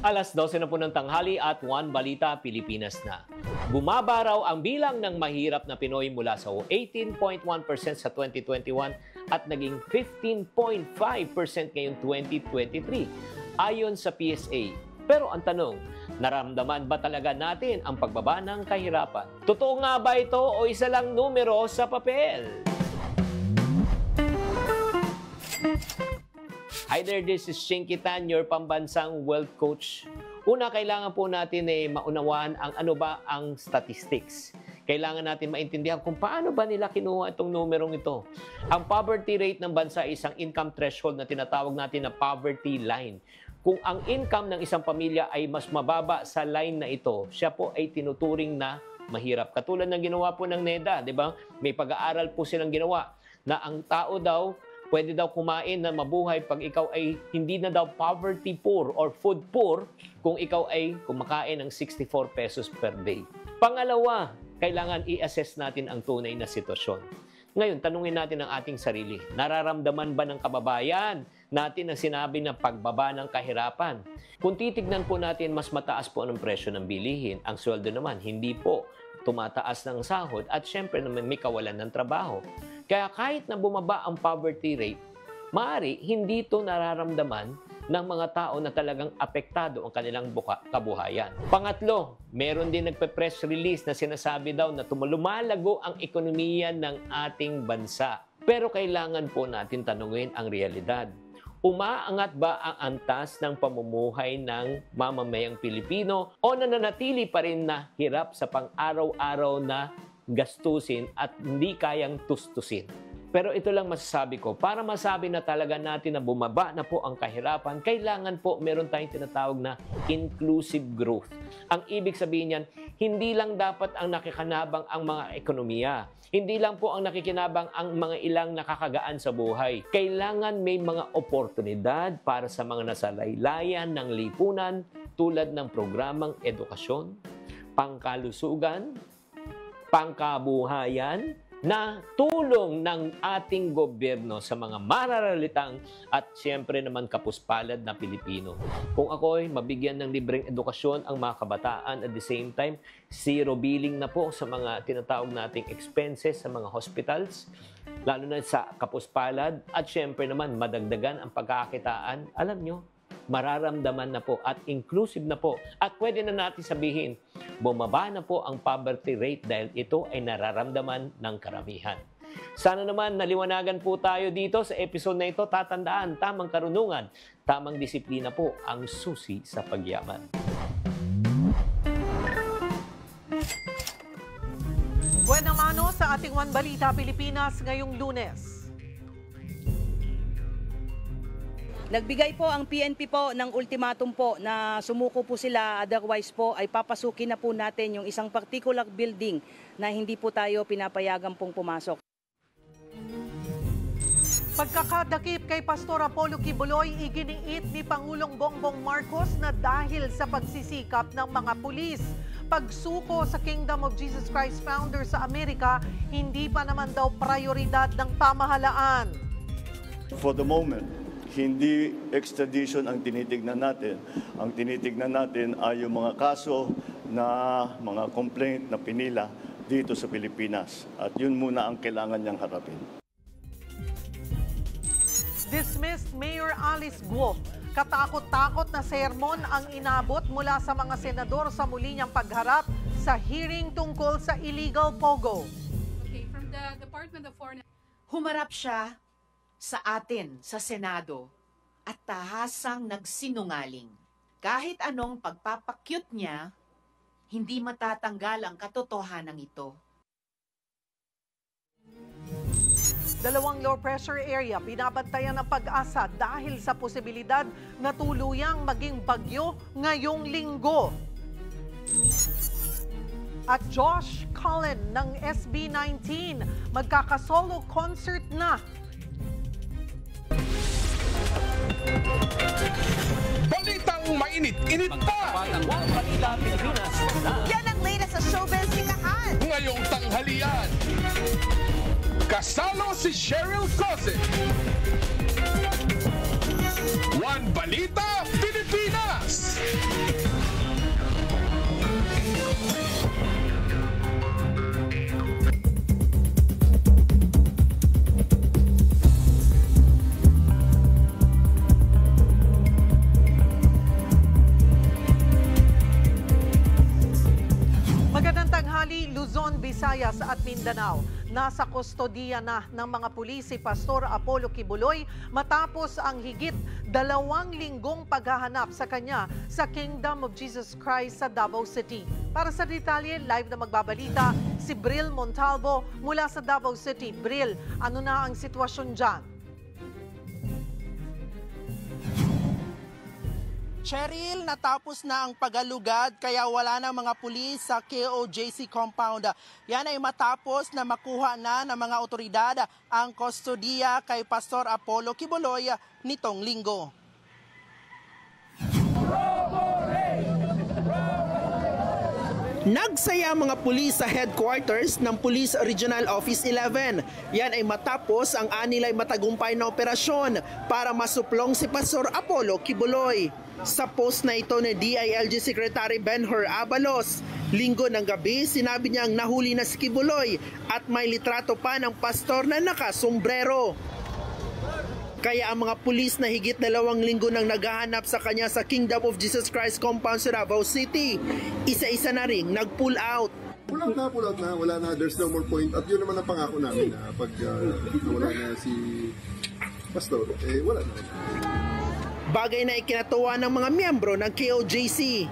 Alas 12 na po ng tanghali at One Balita Pilipinas na. Bumaba raw ang bilang ng mahirap na Pinoy mula sa 18.1% sa 2021 at naging 15.5% ngayong 2023 ayon sa PSA. Pero ang tanong, naramdaman ba talaga natin ang pagbaba ng kahirapan? Totoo nga ba ito o isa lang numero sa papel? Hi there, this is Shinky Tan, your pambansang wealth coach. Una, kailangan po natin maunawaan ang ano ba ang statistics. Kailangan natin maintindihan kung paano ba nila kinuha itong numerong ito. Ang poverty rate ng bansa ay isang income threshold na tinatawag natin na poverty line. Kung ang income ng isang pamilya ay mas mababa sa line na ito, siya po ay tinuturing na mahirap. Katulad ng ginawa po ng NEDA, di ba? May pag-aaral po silang ginawa na ang tao daw pwede daw kumain na mabuhay pag ikaw ay hindi na daw poverty poor or food poor kung ikaw ay kumakain ng 64 pesos per day. Pangalawa, kailangan i-assess natin ang tunay na sitwasyon. Ngayon, tanungin natin ang ating sarili. Nararamdaman ba ng kababayan natin ang sinabi ng pagbaba ng kahirapan? Kung titignan po natin, mas mataas po ang presyo ng bilihin. Ang sweldo naman, hindi po tumataas ng sahod at syempre naman may kawalan ng trabaho. Kaya kahit na bumaba ang poverty rate, maaari hindi ito nararamdaman ng mga tao na talagang apektado ang kanilang kabuhayan. Pangatlo, meron din nagpe-press release na sinasabi daw na lumalago ang ekonomiya ng ating bansa. Pero kailangan po natin tanungin ang realidad. Umaangat ba ang antas ng pamumuhay ng mamamayang Pilipino o nananatili pa rin na hirap sa pang-araw-araw na gastusin at hindi kayang tustusin? Pero ito lang masasabi ko, para masabi na talaga natin na bumaba na po ang kahirapan, kailangan po meron tayong tinatawag na inclusive growth. Ang ibig sabihin niyan, hindi lang dapat ang nakikinabang ang mga ekonomiya. Hindi lang po ang nakikinabang ang mga ilang nakakagaan sa buhay. Kailangan may mga oportunidad para sa mga nasalaylayan ng lipunan tulad ng programang edukasyon, pangkalusugan, pangkabuhayan, na tulong ng ating gobyerno sa mga mararalitang at siyempre naman kapuspalad na Pilipino. Kung ako'y mabigyan ng libreng edukasyon ang mga kabataan at the same time, zero billing na po sa mga tinatawag nating expenses sa mga hospitals, lalo na sa kapuspalad at siyempre naman madagdagan ang pagkakakitaan, alam nyo, mararamdaman na po at inclusive na po. At pwede na natin sabihin, bumaba na po ang poverty rate dahil ito ay nararamdaman ng karamihan. Sana naman naliwanagan po tayo dito sa episode na ito. Tatandaan, tamang karunungan, tamang disiplina po ang susi sa pagyaman. Buena mano sa ating One Balita Pilipinas ngayong Lunes. Nagbigay po ang PNP po ng ultimatum po na sumuko po sila, otherwise po ay papasukin na po natin yung isang particular building na hindi po tayo pinapayagan pong pumasok. Pagkakadakip kay Pastor Apollo Kibuloy, iginiit ni Pangulong Bongbong Marcos na dahil sa pagsisikap ng mga pulis. Pagsuko sa Kingdom of Jesus Christ Founder sa Amerika, hindi pa naman daw prioridad ng pamahalaan. For the moment, hindi extradition ang tinitignan natin. Ang tinitignan natin ay yung mga kaso na mga complaint na pinila dito sa Pilipinas. At yun muna ang kailangan niyang harapin. Dismissed Mayor Alice Guo. Katakot-takot na sermon ang inabot mula sa mga senador sa muli niyang pagharap sa hearing tungkol sa illegal pogo. Okay, from the Department of Foreign... Humarap siya sa atin, sa Senado, at tahasang nagsinungaling. Kahit anong pagpapakyut niya, hindi matatanggal ang katotohanan ito. Dalawang low pressure area binabantayan ng Pag-asa dahil sa posibilidad na tuluyang maging bagyo ngayong linggo. At Josh Cullen ng SB19 magkakasolo concert na. Balitang mainit-init pa! Yan ang latest sa showbiz sikahan. Ngayong tanghalian, kasalo si Cheryl Cose. One Balita Pilipinas! at Mindanao. Nasa kustodiya na ng mga pulis si Pastor Apollo Kibuloy matapos ang higit 2 linggong paghahanap sa kanya sa Kingdom of Jesus Christ sa Davao City. Para sa detalye, live na magbabalita si Bril Montalvo mula sa Davao City. Bril, ano na ang sitwasyon dyan? Cheryl, natapos na ang pagalugad kaya wala na mga pulis sa KOJC compound. Yan ay matapos na makuha na ng mga otoridad ang kustodiya kay Pastor Apollo Kibuloy nitong linggo. Nagsaya mga pulis sa headquarters ng Police Regional Office 11. Yan ay matapos ang anilay matagumpay na operasyon para masuplong si Pastor Apollo Kibuloy. Sa post na ito ni DILG Secretary Ben-Hur Abalos, linggo ng gabi sinabi niyang nahuli na si Kibuloy at may litrato pa ng pastor na nakasombrero. Kaya ang mga pulis na higit 2 linggo nang naghahanap sa kanya sa Kingdom of Jesus Christ compound sa Davao City, isa-isa na ring nag-pull out. Pull out na. Wala na. There's no more point. At yun naman ang pangako namin na pag wala na si Pastor, wala na. Bagay na ikinatuwa ng mga miyembro ng KOJC.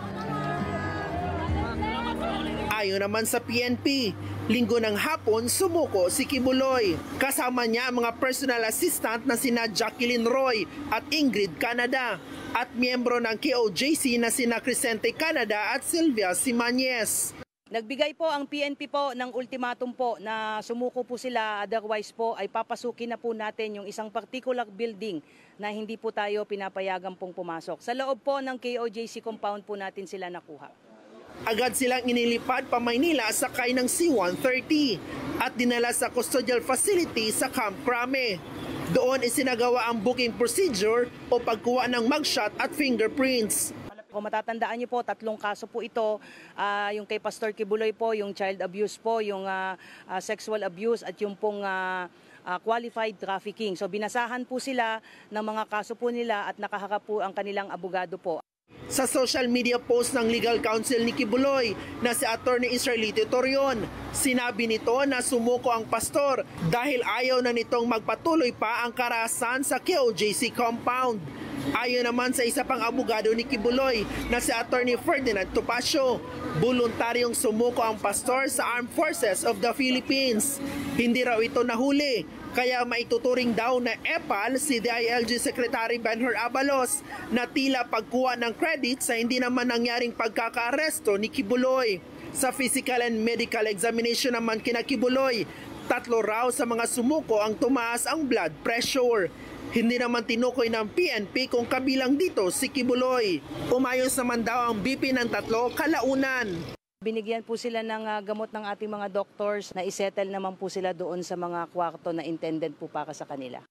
Ayon naman sa PNP, linggo ng hapon sumuko si Kibuloy. Kasama niya ang mga personal assistant na sina Jacqueline Roy at Ingrid Canada at miyembro ng KOJC na sina Crescente Canada at Sylvia Simañez. Nagbigay po ang PNP po ng ultimatum po na sumuko po sila, otherwise po ay papasukin na po natin yung isang particular building na hindi po tayo pinapayagan pong pumasok. Sa loob po ng KOJC compound po natin sila nakuha. Agad silang inilipad pa Maynila sakay ng C-130 at dinala sa custodial facility sa Camp Crame. Doon isinagawa ang booking procedure o pagkuha ng mugshot at fingerprints. Kung matatandaan niyo po, 3 kaso po ito, yung kay Pastor Kibuloy po, yung child abuse po, yung sexual abuse at yung pong qualified trafficking. So binasahan po sila ng mga kaso po nila at nakaharap po ang kanilang abogado po. Sa social media post ng legal counsel ni Kibuloy na si Attorney Israelito Torion, sinabi nito na sumuko ang pastor dahil ayaw na nitong magpatuloy pa ang karahasan sa KOJC compound. Ayon naman sa isa pang abogado ni Kibuloy na si Attorney Ferdinand Topacio, voluntaryong sumuko ang pastor sa Armed Forces of the Philippines. Hindi raw ito nahuli, kaya maituturing daw na epal si DILG Secretary Ben-Hur Abalos na tila pagkuha ng credit sa hindi naman nangyaring pagkakaaresto ni Kibuloy. Sa physical and medical examination naman kina Kibuloy, 3 raw sa mga sumuko ang tumaas ang blood pressure. Hindi naman tinukoy ng PNP kung kabilang dito si Kibuloy. Umayos naman daw ang BP ng 3 kalaunan. Binigyan po sila ng gamot ng ating mga doctors na isettle naman po sila doon sa mga kwarto na intended po para sa kanila.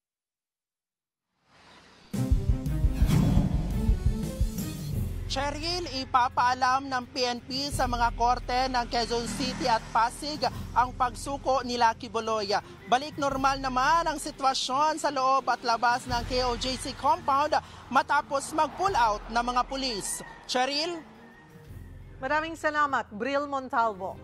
Cheryl, ipapaalam ng PNP sa mga korte ng Quezon City at Pasig ang pagsuko nila Kibuloy. Balik normal naman ang sitwasyon sa loob at labas ng KOJC compound matapos mag-pull out ng mga pulis. Cheryl? Maraming salamat, Bril Montalvo.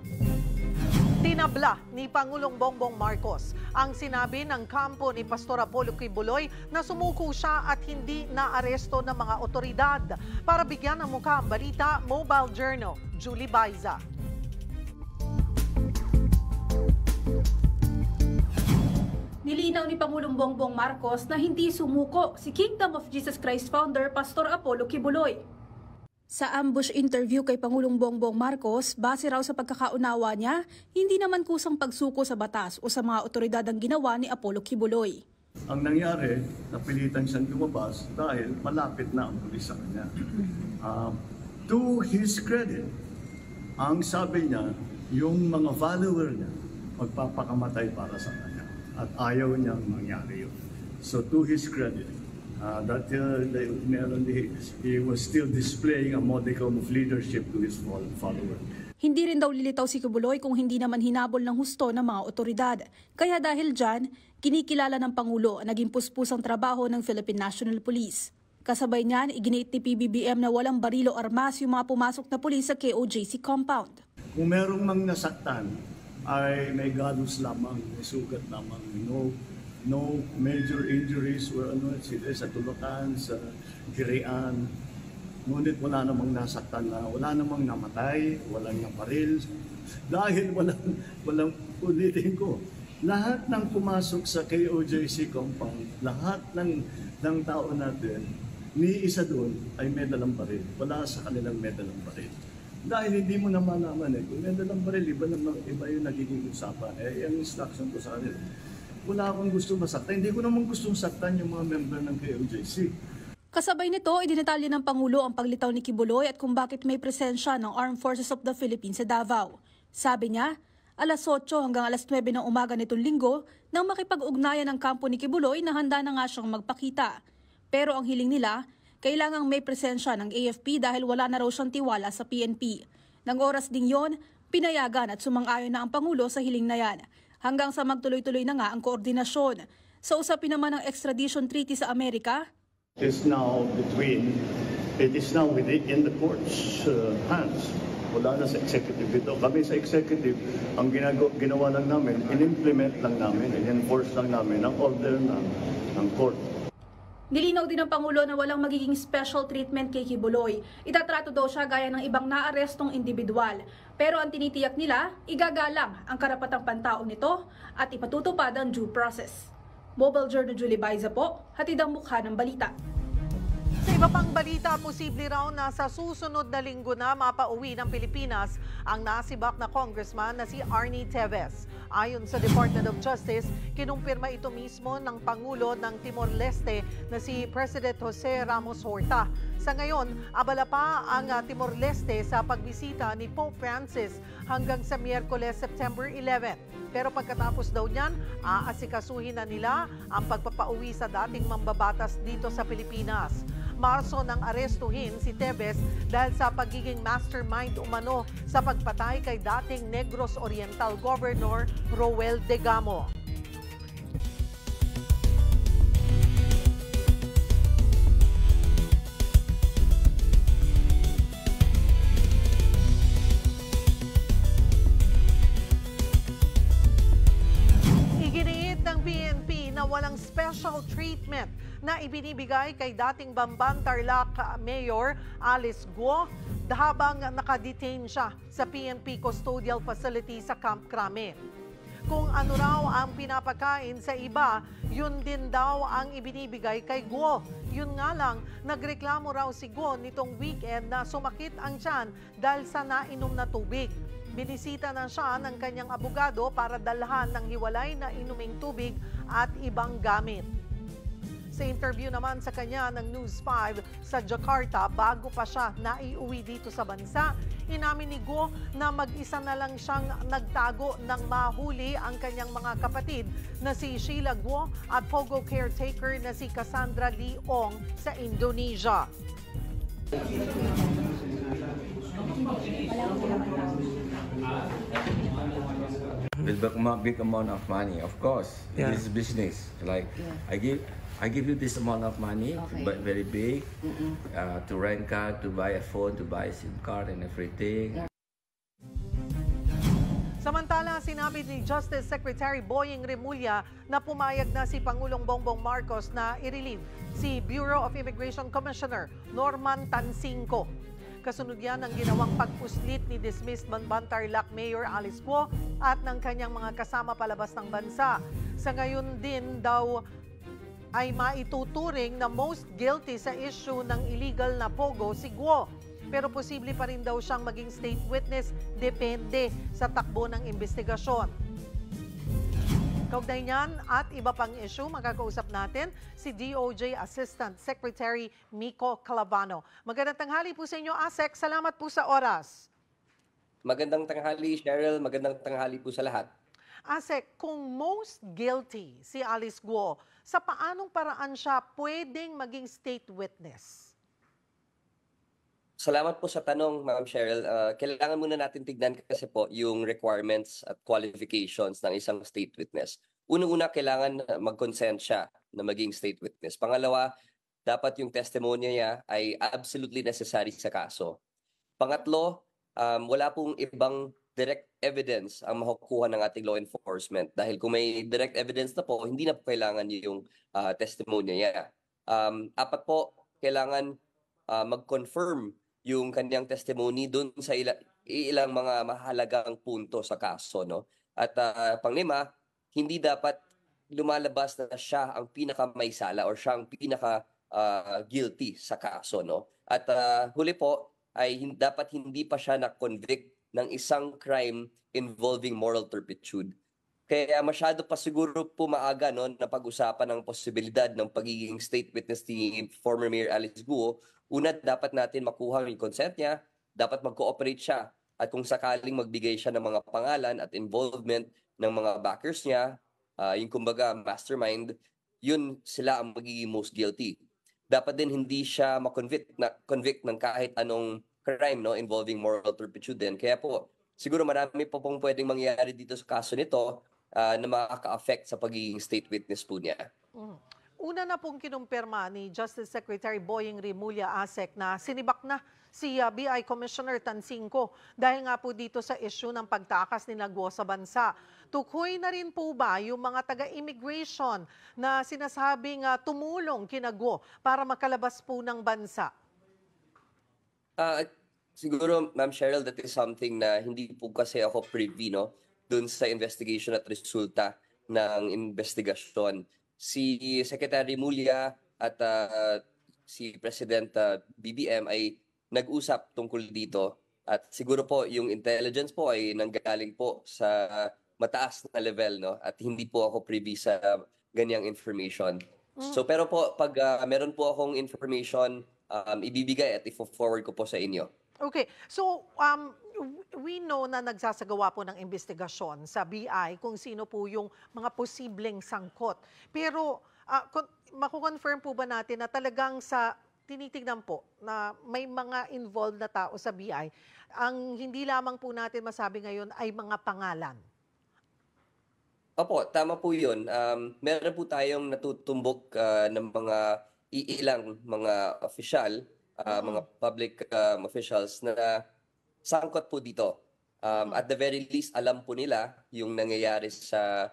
Tinabla ni Pangulong Bongbong Marcos ang sinabi ng kampo ni Pastor Apollo Kibuloy na sumuko siya at hindi naaresto ng mga otoridad. Para bigyan ng mukha ang balita, Mobile Journal, Julie Baiza. Nilinaw ni Pangulong Bongbong Marcos na hindi sumuko si Kingdom of Jesus Christ founder Pastor Apollo Kibuloy. Sa ambush interview kay Pangulong Bongbong Marcos, base raw sa pagkakaunawa niya, hindi naman kusang pagsuko sa batas o sa mga otoridad ang ginawa ni Apollo Kibuloy. Ang nangyari, napilitan siyang lumabas dahil malapit na ang pulis sa kanya. To his credit, ang sabi niya, yung mga follower niya, magpapakamatay para sa kanya. At ayaw niyang mangyari yun. So to his credit, he was still displaying a modicum of leadership to his followers. Hindi rin daw lilitaw si Kibuloy kung hindi naman hinabol ng husto ng mga otoridad. Kaya dahil dyan, kinikilala ng Pangulo ang naging puspusang trabaho ng Philippine National Police. Kasabay niyan, iginiit ni PBBM na walang barilo armas yung mga pumasok na pulis sa KOJC compound. Kung merong mang nasaktan ay may galos lamang, may sugat lamang. No major injuries or sila sa tulukan, sa girian. Ngunit wala namang nasaktan na, wala namang namatay, walang naparil. Dahil walang ulitin ko. Lahat ng pumasok sa KOJC compound, lahat ng tao natin, ni isa doon ay may dalang baril. Wala sa kanilang may dalang baril. Dahil hindi mo naman kung may dalang baril, iba yung nagiging usapan. Yung instruction ko sa kanila. Wala akong gusto masaktan. Hindi ko naman gustong saktan yung mga member ng KOJC. Kasabay nito, idinetalye ng Pangulo ang paglitaw ni Quiboloy at kung bakit may presensya ng Armed Forces of the Philippines sa Davao. Sabi niya, alas 8 hanggang alas 9 ng umaga nitong linggo nang makipag-ugnayan ng kampo ni Quiboloy na handa na nga siyang magpakita. Pero ang hiling nila, kailangang may presensya ng AFP dahil wala na raw siyang tiwala sa PNP. Nang oras ding yon, pinayagan at sumang-ayon na ang Pangulo sa hiling na yan. Hanggang sa magtuloy-tuloy na nga ang koordinasyon. Sa usapin naman ng extradition treaty sa Amerika, It is now within the court's hands. Wala na sa executive ito. Kami sa executive, ang ginawa lang namin, in-implement lang namin, in-enforce lang namin ang order ng court. nilinaw din ng Pangulo na walang magiging special treatment kay Quiboloy. Itatrato daw siya gaya ng ibang naarestong individual. Pero ang tinitiyak nila, igagalang ang karapatang pantao nito at ipatutupad ang due process. Mobile Journal Julie Baiza po, hatid ang mukha ng balita. Sa iba pang balita, posible raw na sa susunod na linggo na mapauwi ng Pilipinas ang nasibak na congressman na si Arnie Teves. Ayon sa Department of Justice, kinumpirma ito mismo ng Pangulo ng Timor-Leste na si President Jose Ramos Horta. Sa ngayon, abala pa ang Timor-Leste sa pagbisita ni Pope Francis hanggang sa Miyerkules, September 11. Pero pagkatapos daw niyan, aasikasuhin na nila ang pagpapauwi sa dating mambabatas dito sa Pilipinas. Marso nang arestuhin si Teves dahil sa pagiging mastermind umano sa pagpatay kay dating Negros Oriental Governor Roel Degamo. Iginiit ng PNP na walang special treatment na ibinibigay kay dating Bamban Tarlac Mayor Alice Guo habang nakadetain siya sa PNP Custodial Facility sa Camp Crame. Kung ano raw ang pinapakain sa iba, yun din daw ang ibinibigay kay Guo. Yun nga lang, nagreklamo raw si Guo nitong weekend na sumakit ang tiyan dahil sa nainom na tubig. Binisita na siya ng kanyang abogado para dalhan ng hiwalay na inuming tubig at ibang gamit. Sa interview naman sa kanya ng News 5 sa Jakarta bago pa siya naiuwi dito sa bansa, inamin ni Guo na mag-isa na lang siyang nagtago nang mahuli ang kanyang mga kapatid na si Sheila Guo at Pogo caretaker na si Cassandra Lee Ong sa Indonesia. With big amount of money, of course. Yeah. This is business. Like I give you this amount of money, but very big, to rent car, to buy a phone, to buy a SIM card and everything. Samantala, sinabi ni Justice Secretary Boying Remulla na pumayag na si Pangulong Bongbong Marcos na i-relieve si Bureau of Immigration Commissioner Norman Tansingco. Kasunod yan ang ginawang pagpuslit ni dismissed Bamban Tarlac Mayor Alice Guo at ng kanyang mga kasama palabas ng bansa. Sa ngayon din daw ay maituturing na most guilty sa issue ng illegal na pogo si Guo. Pero posible pa rin daw siyang maging state witness depende sa takbo ng investigasyon. Kaugnay niyan at iba pang issue, makakausap natin si DOJ Assistant Secretary Miko Calabano. Magandang tanghali po sa inyo, ASEC. Salamat po sa oras. Magandang tanghali, Cheryl. Magandang tanghali po sa lahat. ASEC, kung most guilty si Alice Guo, sa paanong paraan siya pwedeng maging state witness? Salamat po sa tanong, Ma'am Cheryl. Kailangan muna natin tignan kasi po yung requirements at qualifications ng isang state witness. Unang-una, kailangan mag-consent siya na maging state witness. Pangalawa, dapat yung testimonya niya ay absolutely necessary sa kaso. Pangatlo, wala pong ibang direct evidence ang makukuha ng ating law enforcement. Dahil kung may direct evidence na po, hindi na po kailangan yung testimonya niya. Apat po, kailangan mag-confirm yung kanyang testimony dun sa ilang mga mahalagang punto sa kaso. No? At panglima, hindi dapat lumalabas na siya ang pinaka-may sala or siya ang pinaka-guilty sa kaso. No? At huli po, ay dapat hindi pa siya na-convict ng isang crime involving moral turpitude. Kaya masyado pa siguro po maaga no, na pag-usapan ng posibilidad ng pagiging state witness ni former Mayor Alice Guo. Una, dapat natin makuha yung consent niya, dapat mag-cooperate siya. At kung sakaling magbigay siya ng mga pangalan at involvement ng mga backers niya, yung kumbaga mastermind, yun sila ang magiging most guilty. Dapat din hindi siya ma-convict ng kahit anong crime no involving moral turpitude din. Kaya po, siguro marami po pong pwedeng mangyari dito sa kaso nito na makaka-affect sa pagiging state witness po niya. Una na pong kinumpirma ni Justice Secretary Boying Rimulya ASEC na sinibak na si BI Commissioner Tansingco dahil nga po dito sa issue ng pagtakas ni Guo sa bansa. Tukoy na rin po ba yung mga taga-immigration na sinasabing tumulong kina Guo para makalabas po ng bansa? Siguro, Ma'am Cheryl, that is something na hindi po kasi ako privy no, dun sa investigation at resulta ng investigasyon. Si Secretary Mulya at si President BBM ay nag-usap tungkol dito at siguro po yung intelligence po ay nanggaling po sa mataas na level no at hindi po ako privy sa ganyang information. So pero po pag meron po akong information ibibigay at i-forward ko po sa inyo. Okay. So, we know na nagsasagawa po ng investigasyon sa BI kung sino po yung mga posibleng sangkot. Pero, makukonfirm po ba natin na talagang sa tinitignan po na may mga involved na tao sa BI, ang hindi lamang po natin masabi ngayon ay mga pangalan? Opo, tama po yun. Meron po tayong natutumbok ng mga ilang mga official, mga public officials na sangkot po dito. At the very least, alam po nila yung nangyayari sa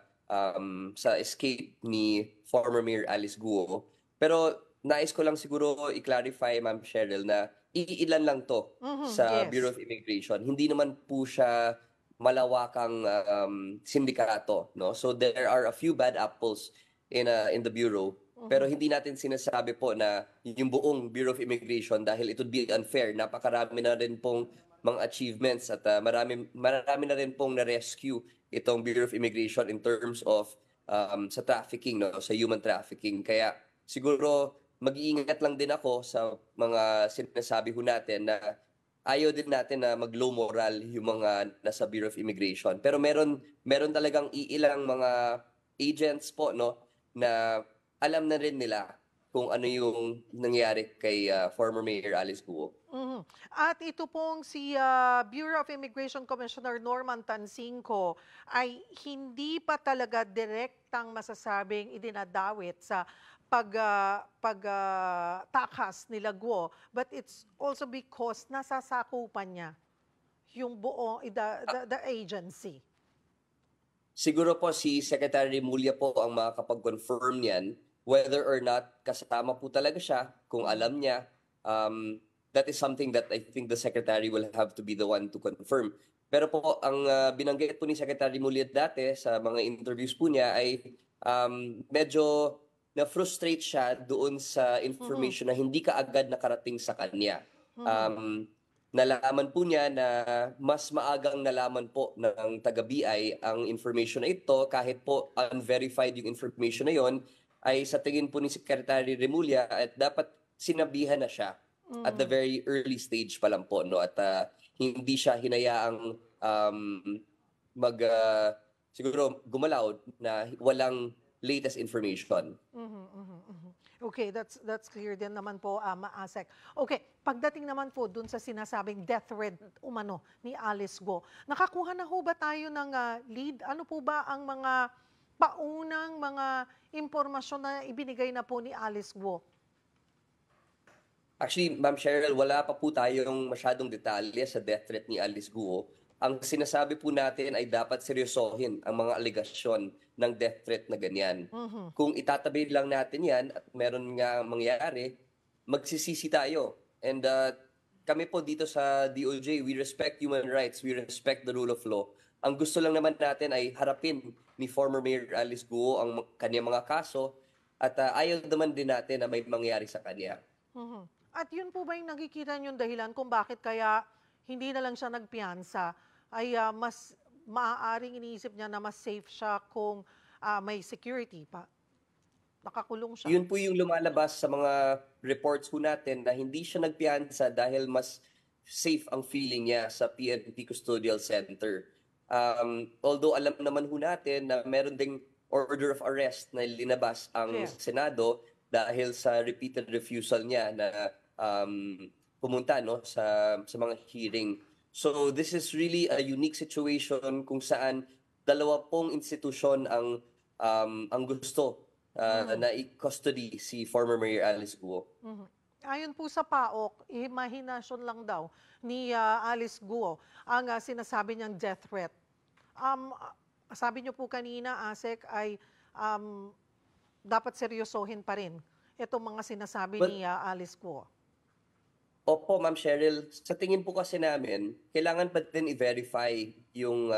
escape ni former Mayor Alice Guo. Pero nais ko lang siguro i-clarify, Ma'am Cheryl, na iilan lang to sa Bureau of Immigration. Hindi naman po siya malawakang sindikato. No? So there are a few bad apples in the Bureau. Pero hindi natin sinasabi po na yung buong Bureau of Immigration dahil it would be unfair. Napakarami na rin pong mga achievements at marami na rin pong na-rescue itong Bureau of Immigration in terms of sa trafficking, no? Sa human trafficking. Kaya siguro mag-iingat lang din ako sa mga sinasabi ho natin na ayaw din natin na mag-low moral yung mga nasa Bureau of Immigration. Pero meron talagang iilang mga agents po no na alam na rin nila kung ano yung nangyari kay former Mayor Alice Guo. At ito pong si Bureau of Immigration Commissioner Norman Tansingco ay hindi pa talaga direktang masasabing idinadawit sa pagtakas nila Guo, but it's also because nasasakupan niya yung buong the agency. Siguro po si Secretary Mulya po ang makakapag-confirm niyan whether or not kasama po talaga siya, kung alam niya. That is something that I think the Secretary will have to be the one to confirm. Pero po, ang binanggit po ni Secretary Mulya dati sa mga interviews po niya ay medyo na-frustrate siya doon sa information na hindi kaagad nakarating sa kanya. Nalaman po niya na mas maagang nalaman po ng taga-BI ang information na ito kahit po unverified yung information na yon ay sa tingin po ni Secretary Remulla at dapat sinabihan na siya at the very early stage pa lang po no at hindi siya hinayaang siguro gumalaw na walang latest information. Okay, that's clear din naman po, Maasek. Okay, pagdating naman po dun sa sinasabing death threat umano ni Alice Guo, nakakuha na ho ba tayo ng lead? Ano po ba ang mga paunang mga impormasyon na ibinigay na po ni Alice Guo? Actually, Ma'am Cheryl, wala pa po tayong masyadong detalye sa death threat ni Alice Guo. ang sinasabi po natin ay dapat seryosohin ang mga aligasyon ng death threat na ganyan. Kung itatabi lang natin yan at meron nga mangyari, magsisisi tayo. And kami po dito sa DOJ, we respect human rights, we respect the rule of law. Ang gusto lang naman natin ay harapin ni former Mayor Alice Guo ang kanyang mga kaso at ayaw naman din natin na may mangyari sa kanya. At yun po ba yung nakikita niyong dahilan kung bakit kaya hindi na lang siya nagpiyansa? Ay mas maaaring iniisip niya na mas safe siya kung may security pa. Nakakulong siya. Yun po yung lumalabas sa mga reports po natin na hindi siya nagpiyansa dahil mas safe ang feeling niya sa PNP Custodial Center. Although alam naman po natin na meron ding order of arrest na linabas ang Senado dahil sa repeated refusal niya na pumunta sa mga hearing. So this is really a unique situation kung saan dalawa pong institusyon ang gusto na i-custody si former Mayor Alice Guo. Ayon po sa PAOK, imahinasyon lang daw ni Alice Guo ang sinasabi niyang death threat. Sabi niyo po kanina, ASEC, ay dapat seryosohin pa rin itong mga sinasabi ni Alice Guo. Opo, Ma'am Cheryl. Sa tingin po kasi namin, kailangan pa din i-verify yung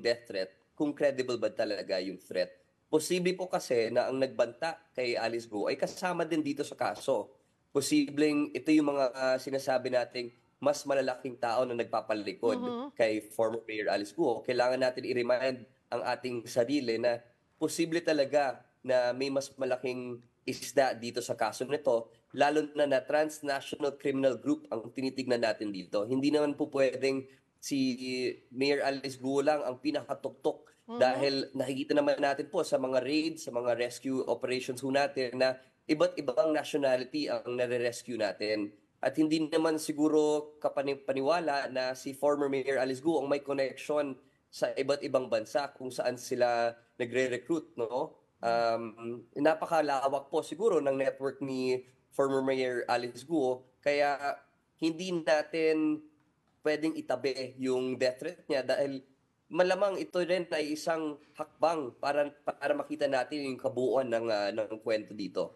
death threat kung credible ba talaga yung threat. Posible po kasi na ang nagbanta kay Alice Guo ay kasama din dito sa kaso. Posibleng ito yung mga sinasabi nating mas malalaking tao na nagpapalikod kay former Mayor Alice Guo. Kailangan natin i-remind ang ating sarili na posible talaga na may mas malaking isda dito sa kaso nito, lalo na transnational criminal group ang tinitignan natin dito. Hindi naman po pwedeng si Mayor Alice Guo lang ang pinakatuktok dahil nakikita naman natin po sa mga raids, sa mga rescue operations ho natin na iba't ibang nationality ang nare-rescue natin. At hindi naman siguro kapaniwala na si former Mayor Alice Guo ang may connection sa iba't ibang bansa kung saan sila nagre-recruit, no? Napakalawak po siguro ng network ni former Mayor Alice Guo, kaya hindi natin pwedeng itabi yung death threat niya dahil malamang ito rin ay isang hakbang para makita natin yung kabuuan ng kwento dito.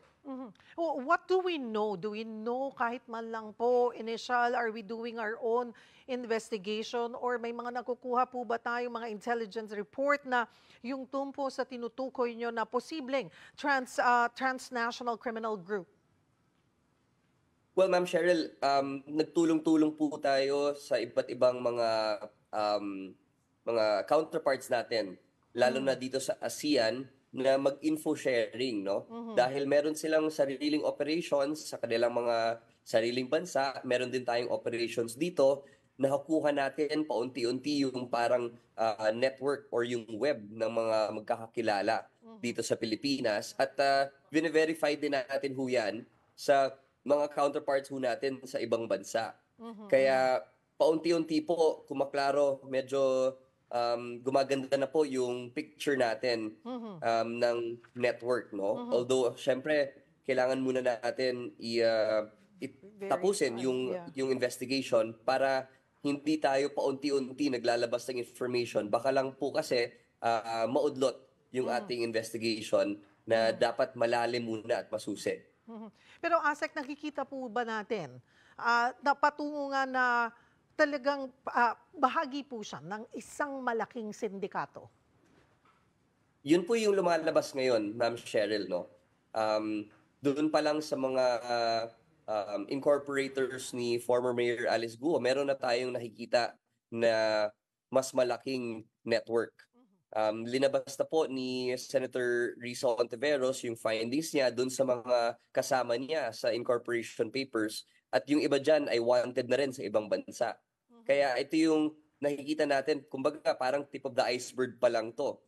What do we know? Do we know kahit man lang po initial, are we doing our own investigation or may mga nakukuha po ba tayong mga intelligence report na yung tumpo sa tinutukoy nyo na posibleng transnational criminal group? Well, Ma'am Cheryl, nagtulong-tulong po tayo sa iba't ibang mga counterparts natin, lalo na dito sa ASEAN, na mag-info sharing, no? Dahil meron silang sariling operations sa kanilang mga sariling bansa, meron din tayong operations dito, nakukuha natin paunti-unti yung parang network or yung web ng mga magkakakilala dito sa Pilipinas. At vine-verify din natin ho yan sa mga counterparts ho natin sa ibang bansa. Kaya paunti-unti po, kumaklaro, medyo gumaganda na po yung picture natin ng network, no? Although, syempre, kailangan muna natin tapusin yung investigation para hindi tayo paunti-unti naglalabas ng information. Baka lang po kasi maudlot yung ating investigation na dapat malalim muna at masusi. Pero ASEC, nakikita po ba natin na patungo nga na talagang bahagi po siya ng isang malaking sindikato? Yun po yung lumalabas ngayon, Ma'am Cheryl, no? Doon pa lang sa mga incorporators ni former Mayor Alice Guo, meron na tayong nakikita na mas malaking network. Linabas na po ni Senator Risa Ontiveros yung findings niya doon sa mga kasama niya sa incorporation papers at yung iba dyan ay wanted na rin sa ibang bansa. Kaya ito yung nakikita natin, kumbaga parang tip of the iceberg pa lang to.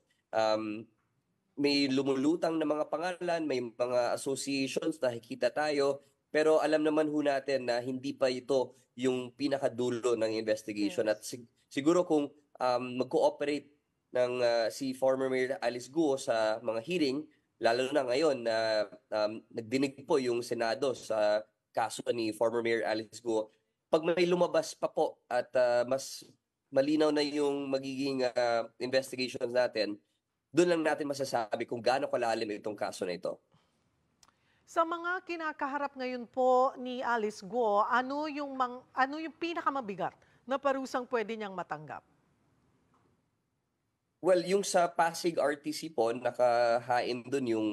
May lumulutang na mga pangalan, may mga associations na nakikita tayo, pero alam naman ho natin na hindi pa ito yung pinakadulo ng investigation. At siguro kung mag-cooperate ng si former Mayor Alice Guo sa mga hearing, lalo na ngayon na nagdinig po yung Senado sa kaso ni former Mayor Alice Guo, pag may lumabas pa po at mas malinaw na yung magiging investigations natin, doon lang natin masasabi kung gaano kalalim itong kaso na ito. Sa mga kinakaharap ngayon po ni Alice Guo, ano yung pinakamabigat na parusang pwede niyang matanggap? Well, yung sa Pasig RTC po, nakahain doon yung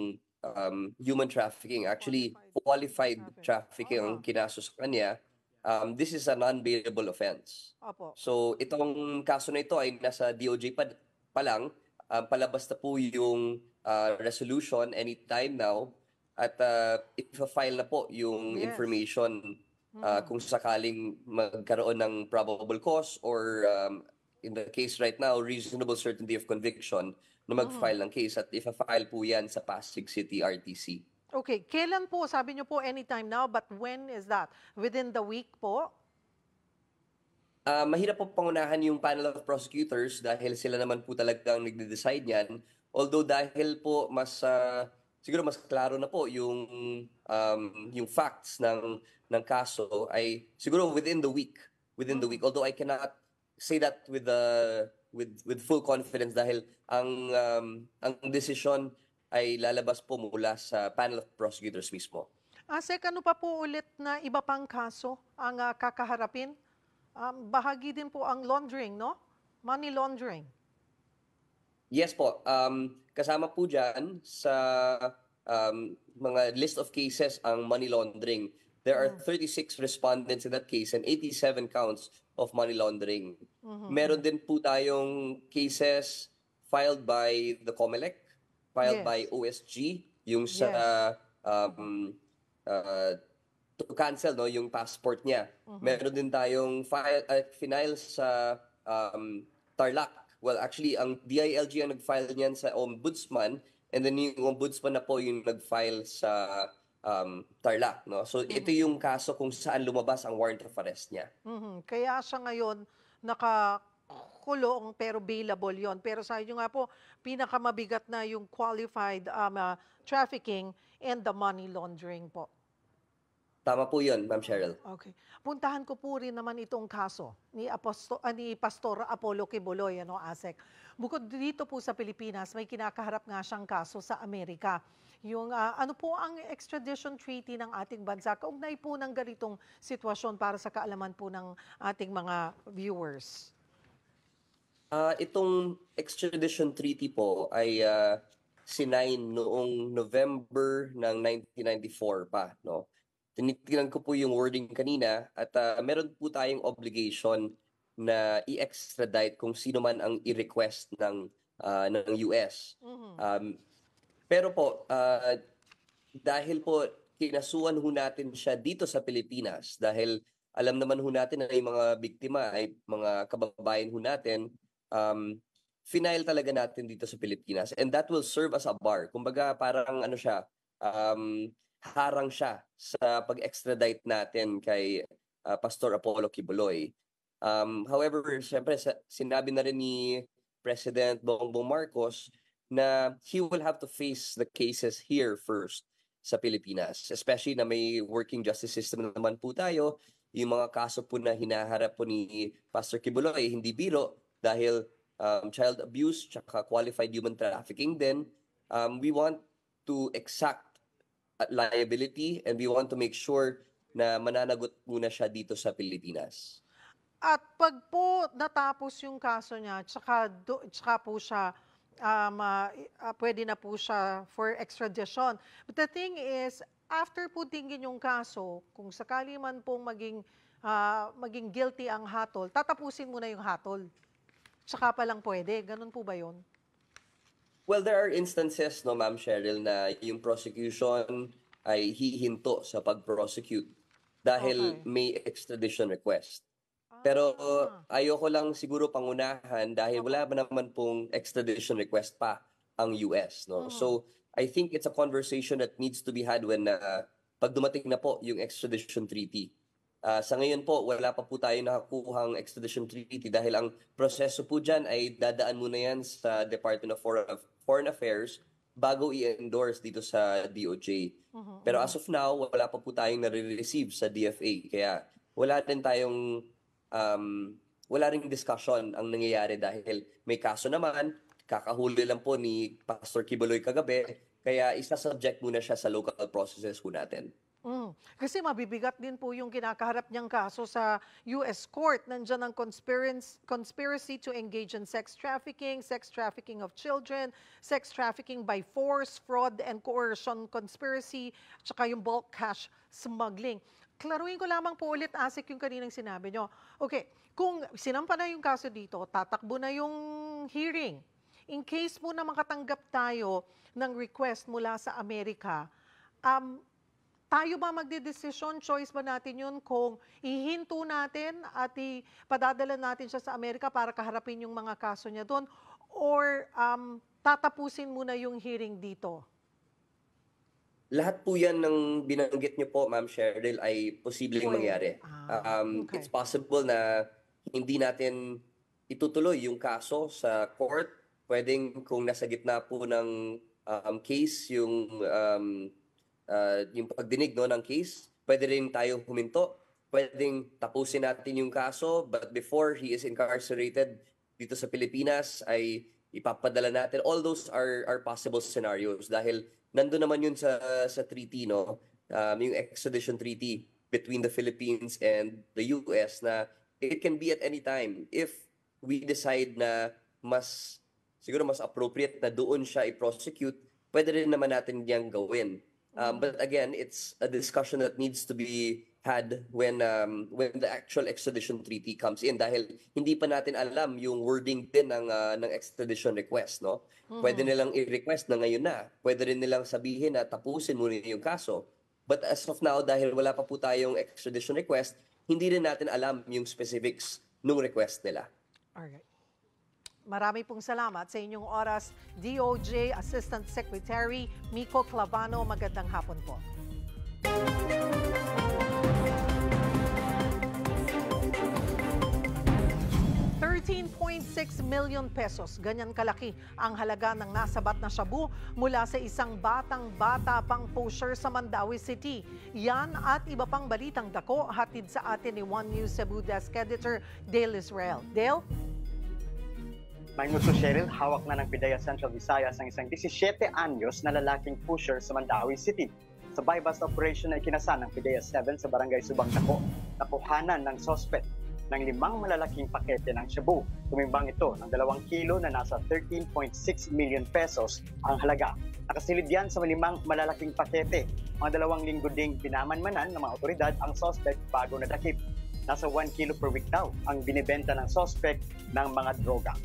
human trafficking. Actually, qualified trafficking ang kinaso sa kanya. This is a non-bailable offense. Opo. So, itong kaso na ito ay nasa DOJ pa lang. Palabas na po yung resolution anytime now. At ipa-file na po yung information kung sakaling magkaroon ng probable cause or in the case right now, reasonable certainty of conviction na mag-file ng case. At ipa-file po yan sa Pasig City RTC. Okay, kailan po? Sabi niyo po anytime now, but when is that? Within the week po? Mahirap po pangunahan yung panel of prosecutors dahil sila naman po talagang nagde-decide yan. Although dahil po siguro mas klaro na po yung facts ng kaso ay siguro within the week. Although I cannot say that with full confidence dahil ang decision ay lalabas po mula sa panel of prosecutors mismo. Sek, ano pa po ulit na iba pang kaso ang kakaharapin? Bahagi din po ang laundering, no? Money laundering. Yes po. Kasama po dyan sa mga list of cases ang money laundering. There are 36 respondents in that case and 87 counts of money laundering. Meron din po tayong cases filed by the COMELEC, filed by OSG, yung sa to cancel yung passport niya. Meron din tayong final sa Tarlac. Well, actually, ang DILG ang nag-file niyan sa Ombudsman and then yung Ombudsman na po yung nag-file sa Tarlac. No? So, ito yung kaso kung saan lumabas ang warrant of arrest niya. Kaya siya ngayon nakakulong pero bailable yon. Pero sa inyo nga po, pinakamabigat na yung qualified trafficking and the money laundering po. Tama po yun, Ma'am Cheryl. Okay. Puntahan ko po rin naman itong kaso ni Pastor Apollo Kibuloy, ASEC. Bukod dito po sa Pilipinas, may kinakaharap nga siyang kaso sa Amerika. Yung ano po ang extradition treaty ng ating bansa? Kaugnay po ng ganitong sitwasyon para sa kaalaman po ng ating mga viewers. Itong extradition treaty po ay sinign noong November ng 1994 pa, no? Tinitingnan ko po yung wording kanina at meron po tayong obligation na i-extradite kung sino man ang i-request ng US. Pero po, dahil po kinasuhan ho natin siya dito sa Pilipinas, dahil alam naman ho natin na yung mga biktima ay mga kababayan ho natin, final talaga natin dito sa Pilipinas. And that will serve as a bar. Kumbaga parang ano siya, harang siya sa pag-extradite natin kay Pastor Apollo Kibuloy. However, siyempre, sinabi na rin ni President Bongbong Marcos na he will have to face the cases here first sa Pilipinas. Especially na may working justice system naman po tayo. Yung mga kaso po na hinaharap po ni Pastor Kibuloy, hindi biro dahil child abuse tsaka qualified human trafficking din. We want to exact liability and we want to make sure na mananagot muna siya dito sa Pilipinas. At pag po natapos yung kaso niya, tsaka po siya, pwede na po siya for extradition. But the thing is, after po tingin yung kaso, kung sakali man pong maging guilty ang hatol, tatapusin muna yung hatol. Tsaka pa lang pwede. Ganun po ba yun? Well, there are instances, no, Ma'am Cheryl, na yung prosecution ay hihinto sa pag-prosecute dahil may extradition request. Pero ayoko lang siguro pangunahan dahil wala ba naman pong extradition request pa ang US, no? So, I think it's a conversation that needs to be had when pag dumating na po yung extradition treaty. Sa ngayon po, wala pa po tayo nakakuhang extradition treaty dahil ang proseso po dyan ay dadaan muna yan sa Department of Foreign Affairs bago i-endorse dito sa DOJ. Pero as of now, wala pa po tayong nare-receive sa DFA. Kaya wala din tayong wala ring discussion ang nangyayari dahil may kaso naman, kakahuli lang po ni Pastor Kibuloy kagabi, kaya isa-subject muna siya sa local processes po natin. Kasi mabibigat din po yung kinakaharap niyang kaso sa US Court. Nandiyan ang conspiracy to engage in sex trafficking of children, sex trafficking by force, fraud and coercion conspiracy, tsaka yung bulk cash smuggling. Klaruhin ko lamang po ulit, Asik, yung kaninang sinabi nyo. Okay, kung sinampa na yung kaso dito, tatakbo na yung hearing. In case po na makatanggap tayo ng request mula sa Amerika, tayo ba magdedesisyon, choice ba natin yun kung ihinto natin at ipadadala natin siya sa Amerika para kaharapin yung mga kaso niya doon, or tatapusin muna yung hearing dito? Lahat po yan ng binanggit niyo po, Ma'am Cheryl, ay posibleng mangyari. Okay. It's possible na hindi natin itutuloy yung kaso sa court. Pwedeng kung nasa gitna po ng case yung pagdinig ng case, pwede rin tayo huminto, pwedeng tapusin natin yung kaso, but before he is incarcerated dito sa Pilipinas ay ipapadala natin. All those are possible scenarios dahil nandun naman yun sa treaty, yung extradition treaty between the Philippines and the US, na it can be at any time. If we decide na siguro mas appropriate na doon siya i-prosecute, pwede rin naman natin diyang gawin. But again, it's a discussion that needs to be had when the actual extradition treaty comes in, dahil hindi pa natin alam yung wording din ng extradition request, no? Pwede nilang i-request na ngayon na. Pwede rin nilang sabihin na tapusin muna yung kaso. But as of now, dahil wala pa po tayong extradition request, hindi rin natin alam yung specifics nung request nila. Alright. Marami pong salamat sa inyong oras, DOJ Assistant Secretary Miko Clavano. Magandang hapon po. 13.6 million pesos, ganyan kalaki ang halaga ng nasabat na shabu mula sa isang batang-bata pang pusher sa Mandawi City. Yan at iba pang balitang dako hatid sa atin ni One News Cebu Desk Editor Dale Israel. Dale? May nguso, Cheryl, hawak na ng PIDEA Central Visayas ang isang 17 anyos na lalaking pusher sa Mandawi City. Sa buy-bust operation na ikinasan ng PIDEA 7 sa Barangay Subang Dako, nakuhanan ng suspect ng 5 malalaking pakete ng shabu. Tumimbang ito ng 2 kilo na nasa 13.6 million pesos ang halaga. Nakasilid yan sa 5 malalaking pakete. Mga 2 linggo ding pinamanmanan ng mga otoridad ang suspect bago nadakip. Nasa 1 kilo per week daw ang binibenta ng suspect ng mga droga.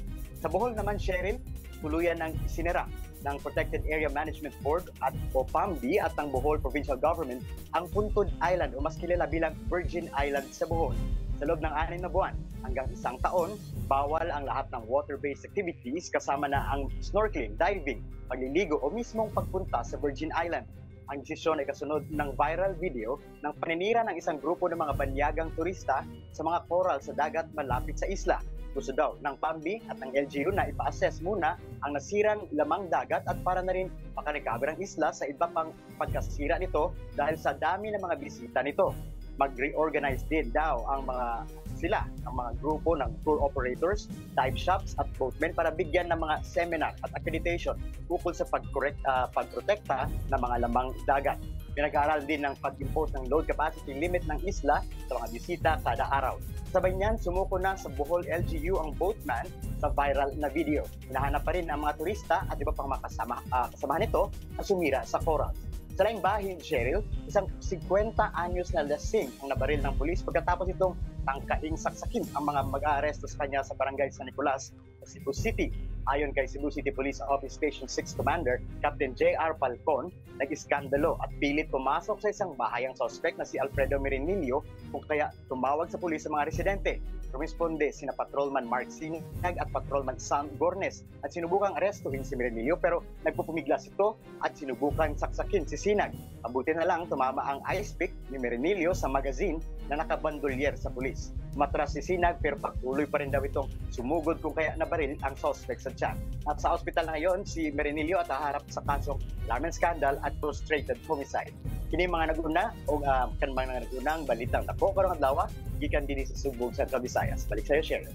Sa Bohol naman, Cheryl, tuluyan ng isinira ng Protected Area Management Board at PAMB at ng Bohol Provincial Government ang Puntod Island o mas kilala bilang Virgin Island sa Bohol. Sa loob ng 6 na buwan hanggang 1 taon, bawal ang lahat ng water-based activities kasama na ang snorkeling, diving, pagliligo o mismong pagpunta sa Virgin Island. Ang desisyon ay kasunod ng viral video ng paninira ng isang grupo ng mga banyagang turista sa mga coral sa dagat malapit sa isla. Gusto daw ng PAMB at ng LGU na ipa-assess muna ang nasirang lamang dagat at para na rin makarecover ang isla sa iba pang pagkasira nito dahil sa dami ng mga bisita nito. Mag-reorganize din daw ang mga grupo ng tour operators, dive shops at boatmen para bigyan ng mga seminar at accreditation ukol sa pagprotekta ng mga lamang dagat. Pinag-aaral din ng pag-impose ng load capacity limit ng isla sa mga bisita kada araw. Sabay niyan, sumuko na sa Bohol LGU ang boatman sa viral na video. Hinahanap pa rin ang mga turista at iba pang kasamahan nito na sumira sa coral. Sa laing bahin, Cheryl, isang 50 anyos na lasing ang nabaril ng pulis pagkatapos itong tangkaing saksakin ang mga mag-aaresto sa kanya sa Barangay San Nicolas sa Cebu City. Ayon kay Cebu City Police Office Station 6 Commander Captain J.R. Falcon, nag-iskandalo at pilit pumasok sa isang bahay ang suspect na si Alfredo Mirenilio kung kaya tumawag sa pulis sa mga residente. Rumisponde sina Patrolman Mark Sinag at Patrolman Sam Gornes at sinubukang arestuhin si Mirenilio pero nagpupumiglas ito at sinubukan saksakin si Sinag. Mabuti na lang tumama ang ice pick ni Mirenilio sa magazine na nakabandolyer sa pulis. Matras si Sinag pero patuloy pa rin daw itong sumugod kung kaya nabaril ang suspect sa tiyan. At sa ospital na ngayon si Mirenilio at haharap sa kasong alarm and scandal at frustrated homicide. Kini mga naguna o kan mga nagunang balitang dako karong adlaw gikan dinhi sa Subog, Central Visayas. Balik sa iyo, Cheryl.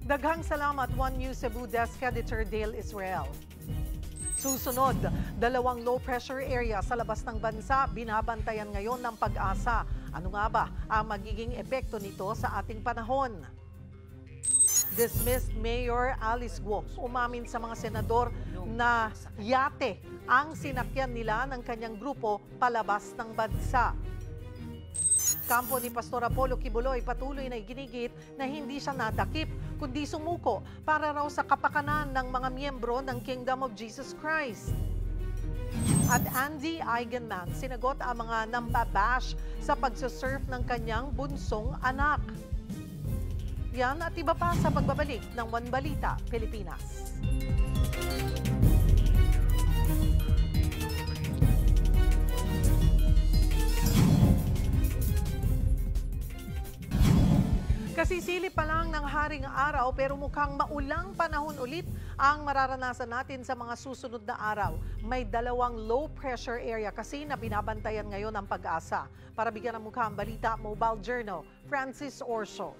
Daghang salamat, One News Cebu Desk Editor Dale Israel. Susunod, 2 low pressure area sa labas ng bansa binabantayan ngayon ng Pag-asa. Ano nga ba ang magiging epekto nito sa ating panahon? Dismissed Mayor Alice Guo umamin sa mga senador na yate ang sinakyan nila ng kanyang grupo palabas ng bansa. Kampo ni Pastor Apollo Kibuloy patuloy na iginigit na hindi siya nadakip kundi sumuko para raw sa kapakanan ng mga miyembro ng Kingdom of Jesus Christ. At Andy Eigenman sinagot ang mga nambabash sa pagsusurf ng kanyang bunsong anak. Yan at iba pa sa pagbabalik ng One Balita, Pilipinas. Kasisili pa lang ng haring araw pero mukhang maulang panahon ulit ang mararanasan natin sa mga susunod na araw. May 2 low pressure area kasi na binabantayan ngayon ang Pag-asa. Para bigyan ng mukha ang balita, Mobile Journal, Francis Orso.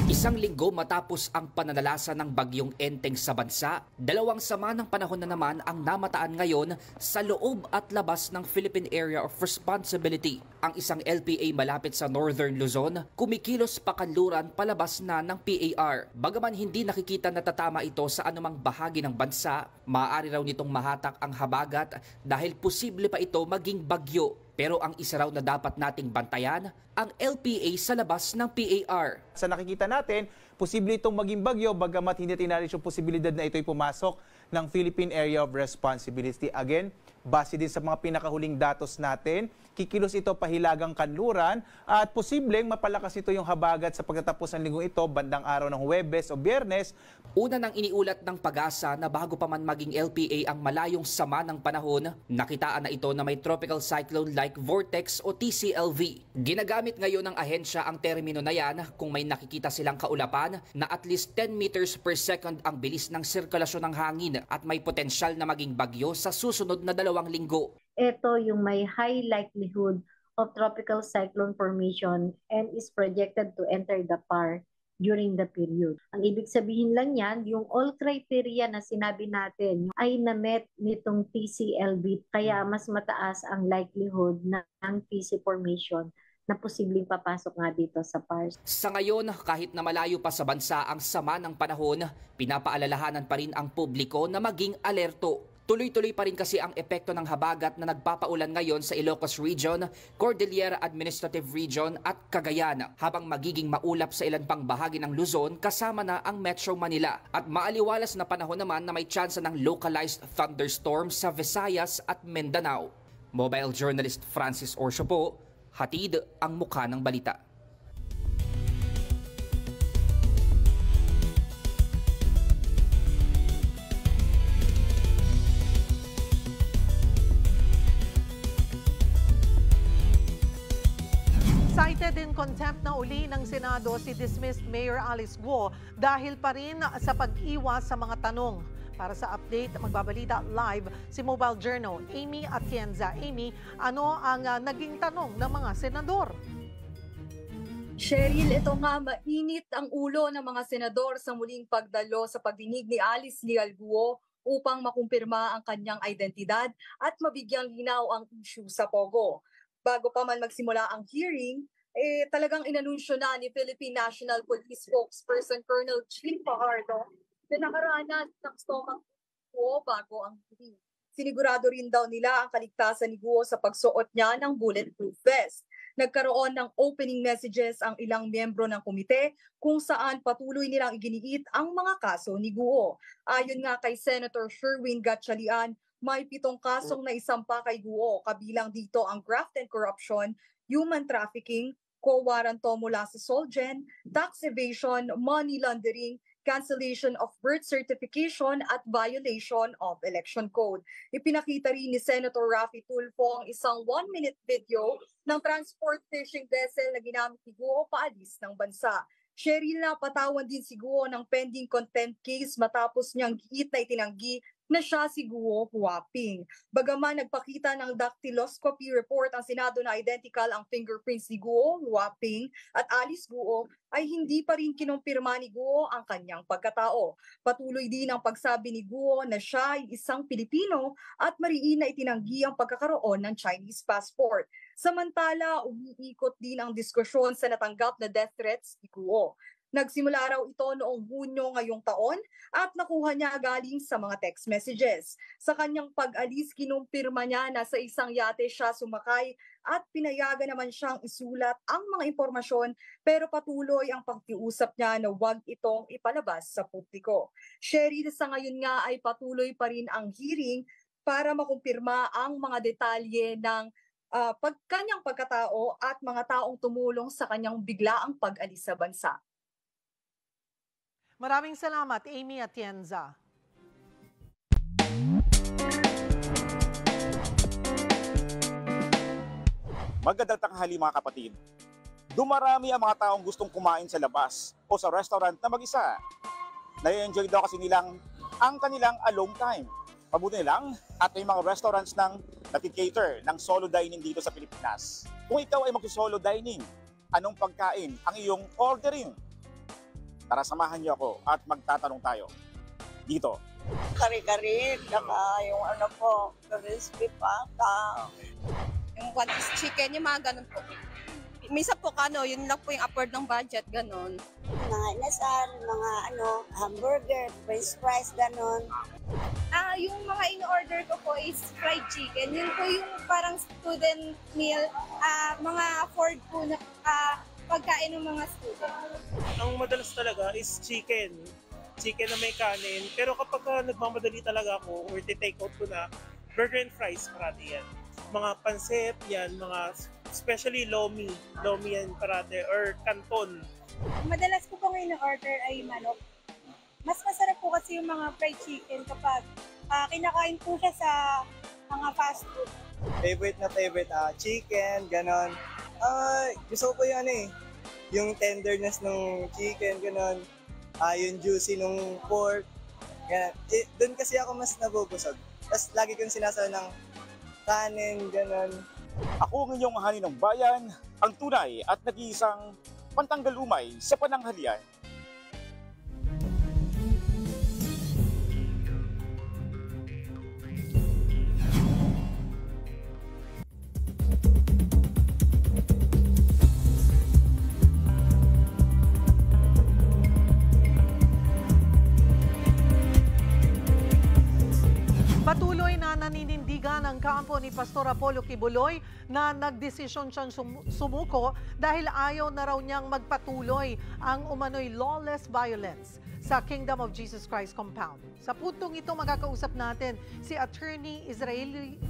Isang linggo matapos ang pananalasa ng bagyong Enteng sa bansa, 2 sama ng panahon na naman ang namataan ngayon sa loob at labas ng Philippine Area of Responsibility. Ang isang LPA malapit sa Northern Luzon, kumikilos pa kanluran palabas na ng PAR. Bagaman hindi nakikita na tatama ito sa anumang bahagi ng bansa, maaari raw nitong mahatak ang habagat dahil posible pa ito maging bagyo. Pero ang isa raw na dapat nating bantayan, ang LPA sa labas ng PAR. Sa nakikita natin, posible itong maging bagyo bagamat hindi tinalis yung posibilidad na ito'y pumasok ng Philippine Area of Responsibility. Again, base din sa mga pinakahuling datos natin, kikilos ito pahilagang kanluran at posibleng mapalakas ito yung habagat sa pagtatapos ng linggong ito bandang araw ng Huwebes o Biyernes. Una nang iniulat ng Pag-asa na bago pa man maging LPA ang malayong sama ng panahon, nakitaan na ito na may tropical cyclone-like vortex o TCLV. Ginagamit ngayon ng ahensya ang termino na yan kung may nakikita silang kaulapan na at least 10 meters per second ang bilis ng sirkulasyon ng hangin at may potensyal na maging bagyo sa susunod na 2 linggo. Ito yung may high likelihood of tropical cyclone formation and is projected to enter the PAR during the period. Ang ibig sabihin lang yan, yung all criteria na sinabi natin ay na-met nitong TCLV, kaya mas mataas ang likelihood ng TC formation na posibleng papasok nga dito sa PAR. Sa ngayon, kahit na malayo pa sa bansa ang sama ng panahon, pinapaalalahanan pa rin ang publiko na maging alerto. Tuloy-tuloy pa rin kasi ang epekto ng habagat na nagpapaulan ngayon sa Ilocos Region, Cordillera Administrative Region at Cagayan, habang magiging maulap sa ilan pang bahagi ng Luzon kasama na ang Metro Manila. At maaliwalas na panahon naman na may tsansa ng localized thunderstorms sa Visayas at Mindanao. Mobile journalist Francis Orso po, hatid ang mukha ng balita. Cited in contempt na uli ng Senado si dismissed Mayor Alice Guo dahil pa rin sa pag-iwas sa mga tanong. Para sa update, magbabalita live si Mobile Journal, Amy Atienza. Amy, ano ang naging tanong ng mga senador? Cheryl, ito nga mainit ang ulo ng mga senador sa muling pagdalo sa pagdinig ni Alice Leal Guo upang makumpirma ang kanyang identidad at mabigyang linaw ang issue sa Pogo. Bago pa man magsimula ang hearing, talagang inanunsyo na ni Philippine National Police spokesperson Colonel Chin Fajardo na nakaranas ng stomach Guo bago ang hearing. Sinigurado rin daw nila ang kaligtasan ni Guo sa pagsuot niya ng bulletproof vest. Nagkaroon ng opening messages ang ilang miyembro ng komite kung saan patuloy nilang iginiit ang mga kaso ni Guo. Ayon nga kay Senator Sherwin Gatchalian, may 7 kasong naisampa kay Guo, kabilang dito ang graft and corruption, human trafficking, co-waranto mula sa Solgen, tax evasion, money laundering, cancellation of birth certification at violation of election code. Ipinakita rin ni Senator Raffy Tulfo ang isang 1-minute video ng transport fishing vessel na ginamit ni Guo paalis ng bansa. Cheryl, na patawan din si Guo ng pending contempt case matapos niyang giit na itinanggi na siya si Guo Huaping. Bagaman nagpakita ng dactyloscopy report ang Senado na identical ang fingerprints ni Guo Huaping at Alice Guo, ay hindi pa rin kinumpirma ni Guo ang kanyang pagkatao. Patuloy din ang pagsabi ni Guo na siya ay isang Pilipino at mariin na itinanggi ang pagkakaroon ng Chinese passport. Samantala, umiikot din ang diskusyon sa natanggap na death threats ni Guo. Nagsimula raw ito noong Hunyo ngayong taon at nakuha niya galing sa mga text messages. Sa kanyang pag-alis, kinumpirma niya na sa isang yate siya sumakay at pinayagan naman siyang isulat ang mga impormasyon, pero patuloy ang pagkiusap niya na huwag itong ipalabas sa publiko. Sherry, sa ngayon nga ay patuloy pa rin ang hearing para makumpirma ang mga detalye ng kanyang pagkatao at mga taong tumulong sa kanyang biglaang pag-alis sa bansa. Maraming salamat, Amy Atienza. Magandang tanghali mga kapatid. Dumarami ang mga taong gustong kumain sa labas o sa restaurant na mag-isa. Nai-enjoy daw kasi nilang ang kanilang alone time. Mabuti lang at may mga restaurants nang nati-cater ng solo dining dito sa Pilipinas. Kung ikaw ay mag-solo dining, anong pagkain ang iyong ordering? Tara, samahan niyo ako at magtatanong tayo dito. Kari-kari, saka yung ano po, crispy pata. Yung one piece chicken, yung mga ganun po. Minsan po yun lang po yung upward ng budget, ganun. Mga inasal, mga hamburger, french fries, ganun. Yung mga in-order ko po is fried chicken. Yun po yung parang student meal, mga afford po na pagkain ng mga student. Ang madalas talaga is chicken. Chicken na may kanin. Pero kapag nagmamadali talaga ako or take out ko na, burger and fries parati yan. Mga pansit yan, mga especially lomi. Lomi yan parati or canton. Madalas ko pong in-order ay manok. Mas masarap po kasi yung mga fried chicken kapag kinakain po siya sa mga fast food. Favorite, chicken, ganon. Gusto ko yung yung tenderness ng chicken, ganon. Yung juicy ng pork. Ganon. Doon kasi ako mas nabubusog. Tapos lagi kong sinasal ng kanin, ganon. Ako ang inyong hani ng bayan, ang tunay at nag-iisang pantanggal umay sa pananghalian. Patuloy na naninindigan ang kampo ni Pastor Apollo Kibuloy na nagdesisyon siyang sumuko dahil ayaw na raw niyang magpatuloy ang umano'y lawless violence sa Kingdom of Jesus Christ compound. Sa puntong ito, makakausap natin si Attorney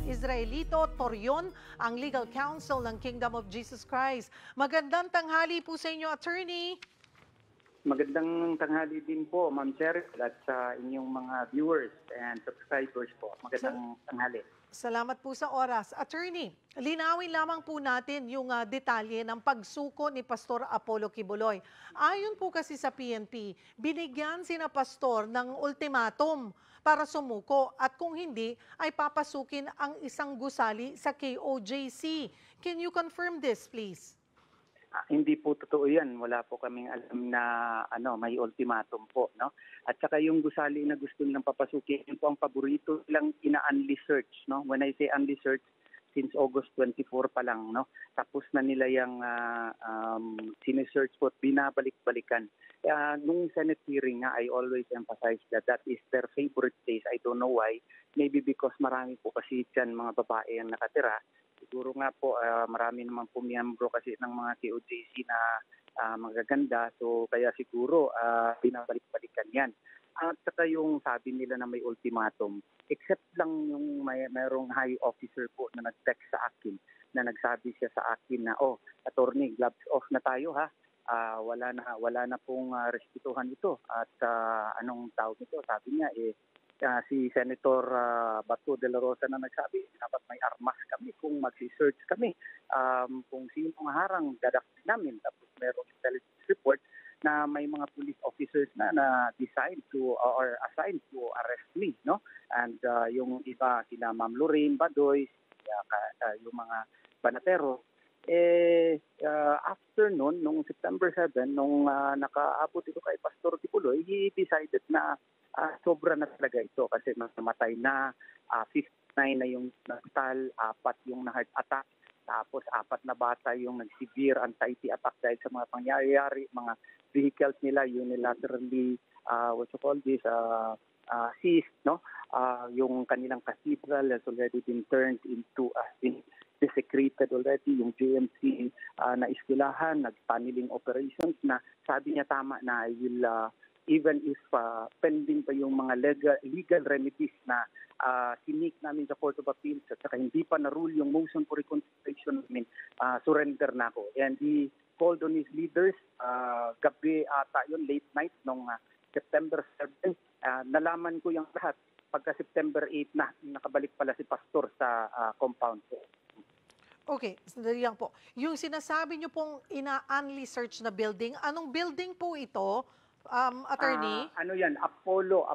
Israelito Torion, ang legal counsel ng Kingdom of Jesus Christ. Magandang tanghali po sa inyo, Attorney. Magandang tanghali din po, Ma'am Cheryl, at sa inyong mga viewers and subscribers po. Magandang tanghali. Salamat po sa oras. Attorney, linawin lamang po natin yung detalye ng pagsuko ni Pastor Apollo Kibuloy. Ayon po kasi sa PNP, binigyan sina Pastor ng ultimatum para sumuko at kung hindi, ay papasukin ang isang gusali sa KOJC. Can you confirm this, please? Hindi po totoo yan. Wala po kaming alam na may ultimatum po. No? At saka yung gusali na gusto nilang papasukin, yun po ang paborito nilang ina-unli search. No? When I say unli search, since August 24 pa lang. No? Tapos na nila yung sinesearch po at binabalik-balikan. Nung Senate hearing nga, I always emphasize that is their favorite place. I don't know why. Maybe because marami po kasi dyan mga babae ang nakatira. Siguro nga po, marami naman po miyembro kasi ng mga KOJC na magaganda. So, kaya siguro binabalik-balikan yan. At saka yung sabi nila na may ultimatum, except lang yung mayroong high officer po na nag-text sa akin, na nagsabi siya sa akin na, attorney, gloves off na tayo ha. Wala na pong respetuhan ito. At anong tawag nito? Sabi niya, si Senator Bato de la Rosa na nagsabi, dapat may armas kami kung mag-search kami. Kung sino ang harang, dadaktin namin. Tapos merong intelligence report na may mga police officers na decide to or assigned to arrest me. No? And yung iba, sila Ma'am Lorraine Badoy, yung mga banatero. After nun, nung September 7, nung nakaabot ito kay Pastor Kibuloy, he decided na sobra na talaga ito kasi namatay na, 59 na yung natal, 4 yung na-heart attack, tapos 4 na bata yung nag-severe anxiety attack dahil sa mga pangyayari, mga vehicles nila unilaterally, seized, no? Yung kanilang cathedral has already been turned into, been desecrated already, yung JMC na eskwelahan, nag-tunneling operations na sabi niya tama na I will, even if pending pa yung mga legal remedies na sinik namin sa Court of Appeals at saka hindi pa na-rule yung motion for reconsideration namin, surrender na ako. And he called on his leaders, gabi ata yun, late night nung September 7. Nalaman ko yung lahat pagka September 8 na nakabalik pala si Pastor sa compound. Okay, sandali lang po. Yung sinasabi niyo pong ina-unli search na building, anong building po ito, attorney? Ano yan? Apollo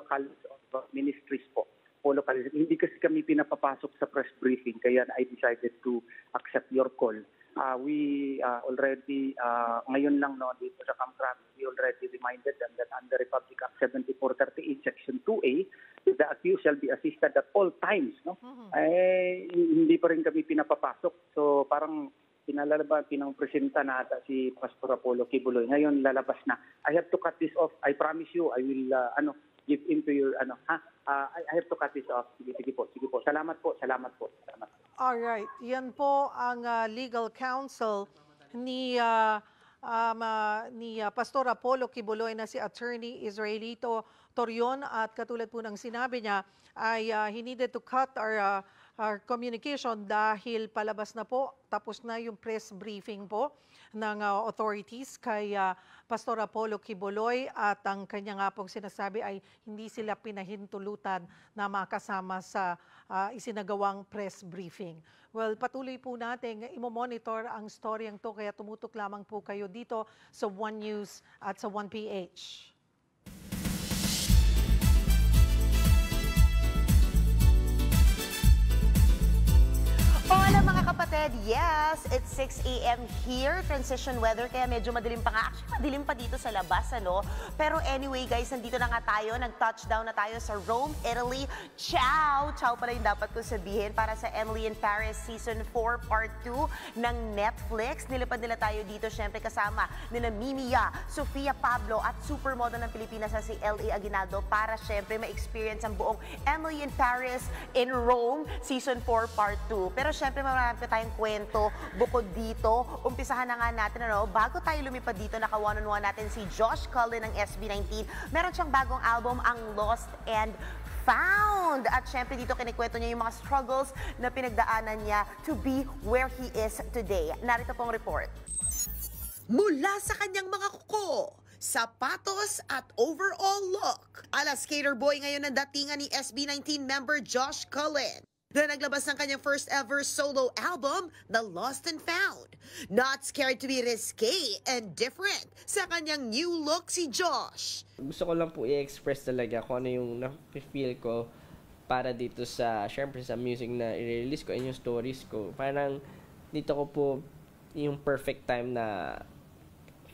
College of Ministries po. Apollo College. Hindi kasi kami pinapapasok sa press briefing, kaya I decided to accept your call. We already, ngayon lang no, dito sa Camp Crame, we already reminded them that under Republic Act 7438, Section 2A, the accused shall be assisted at all times. No? Hindi pa rin kami pinapapasok. So parang pinang-presenta na ata si Pastor Apollo Kibuloy. Ngayon lalabas na. I have to cut this off. I promise you, I will give in to your, I have to cut this off. Sige po. Salamat po. Alright, yan po ang legal counsel ni Pastor Apollo Kibuloy na si Attorney Israelito Torion, at katulad po ng sinabi niya ay he needed to cut our communication dahil palabas na po, tapos na yung press briefing po ng authorities kay Pastor Apollo Kibuloy, at ang kanya nga pong sinasabi ay hindi sila pinahintulutan na makasama sa isinagawang press briefing. Well, patuloy po natin imo-monitor ang storyang to, kaya tumutok lamang po kayo dito sa One News at sa 1PH. Hola mga kapatid! Yes, it's 6 a.m. here. Transition weather, kaya medyo madilim pa nga. Actually, madilim pa dito sa labas, ano? Pero anyway, guys, nandito na nga tayo. Nag-touchdown na tayo sa Rome, Italy. Ciao! Ciao pala yung dapat ko sabihin para sa Emily in Paris Season 4 Part 2 ng Netflix. Nilipad nila tayo dito, syempre kasama nila Mimia, Sofia Pablo at supermodel ng Pilipinas na si L.A. Aguinaldo para syempre ma-experience ang buong Emily in Paris in Rome Season 4 Part 2. Pero syempre marami pa tayong kwento bukod dito. Umpisahan na nga natin, ano, bago tayo lumipad dito, naka-one-on-one natin si Josh Cullen ng SB19. Meron siyang bagong album, ang Lost and Found. At syempre dito kinikwento niya yung mga struggles na pinagdaanan niya to be where he is today. Narito pong report. Mula sa kanyang mga kuko, sapatos at overall look, ala skater boy ngayon ang datingan ni SB19 member Josh Cullen na naglabas ng kanyang first ever solo album, The Lost and Found. Not scared to be risque and different sa kanyang new look si Josh. Gusto ko lang po i-express talaga kung ano yung na-feel ko para dito sa, syempre sa music na i-release ko and yung stories ko. Parang dito ko po yung perfect time na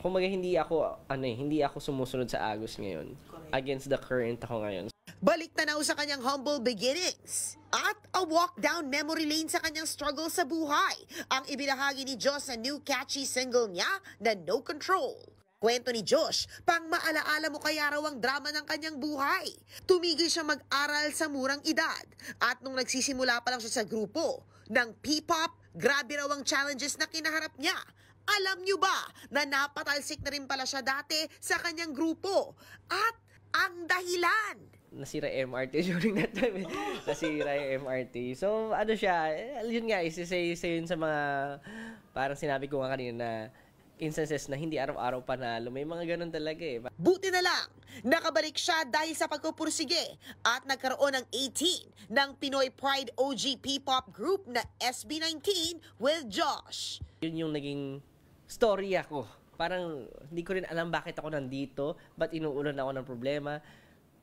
kumbaga hindi ako sumusunod sa agos ngayon. Against the current ako ngayon. Balik tanaw sa kanyang humble beginnings at a walk down memory lane sa kanyang struggle sa buhay ang ibinahagi ni Josh sa new catchy single niya na No Control. Kwento ni Josh, pang maalaala mo kaya raw ang drama ng kanyang buhay. Tumigil siya mag-aral sa murang edad at nung nagsisimula pa lang siya sa grupo ng P-pop, grabe raw ang challenges na kinaharap niya. Alam niyo ba na napatalsik na rin pala siya dati sa kanyang grupo at ang dahilan? Nasira MRT during that time. Nasira yung MRT. So, ano siya, yun nga, isa yun sa mga, parang sinabi ko nga kanina na instances na hindi araw-araw panalo. May mga ganun talaga eh. Buti na lang, nakabalik siya dahil sa pagpupursige at nagkaroon ng 18 ng Pinoy Pride OG P-pop group na SB19 with Josh. Yun yung naging story ako. Parang hindi ko rin alam bakit ako nandito, ba't inuulan ako ng problema.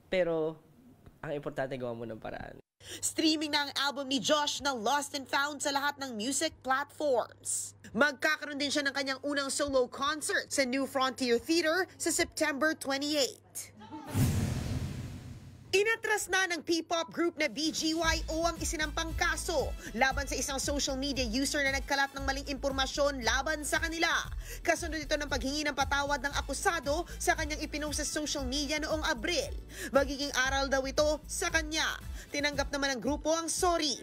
Pero ang importante gawa mo ng paraan. Streaming na ang album ni Josh na Lost and Found sa lahat ng music platforms. Magkakaroon din siya ng kanyang unang solo concert sa New Frontier Theater sa September 28. Inatras na ng P-pop group na BGYO ang isinampang kaso laban sa isang social media user na nagkalat ng maling impormasyon laban sa kanila. Kasunod ito ng paghingi ng patawad ng akusado sa kanyang ipinost sa social media noong Abril. Magiging aral daw ito sa kanya. Tinanggap naman ng grupo ang sorry.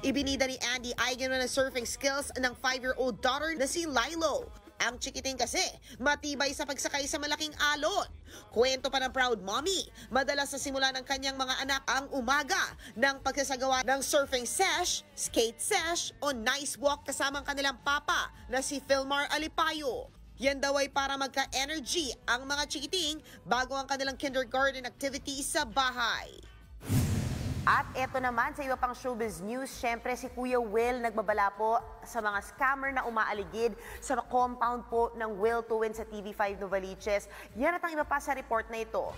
Ibinida ni Andy Eigenman ang surfing skills ng 5-year-old daughter na si Lilo. Ang chikiting kasi, matibay sa pagsakay sa malaking alon. Kwento pa ng proud mommy, madalas sa simula ng kanyang mga anak ang umaga ng pagsasagawa ng surfing sesh, skate sesh o nice walk kasamang kanilang papa na si Philmar Alipayo. Yan daw ay para magka-energy ang mga chikiting bago ang kanilang kindergarten activities sa bahay. At eto naman sa iba pang showbiz news, syempre si Kuya Will nagbabala po sa mga scammer na umaaligid sa compound po ng Will to Win sa TV5 Novaliches. Yan at ang iba pa sa report na ito.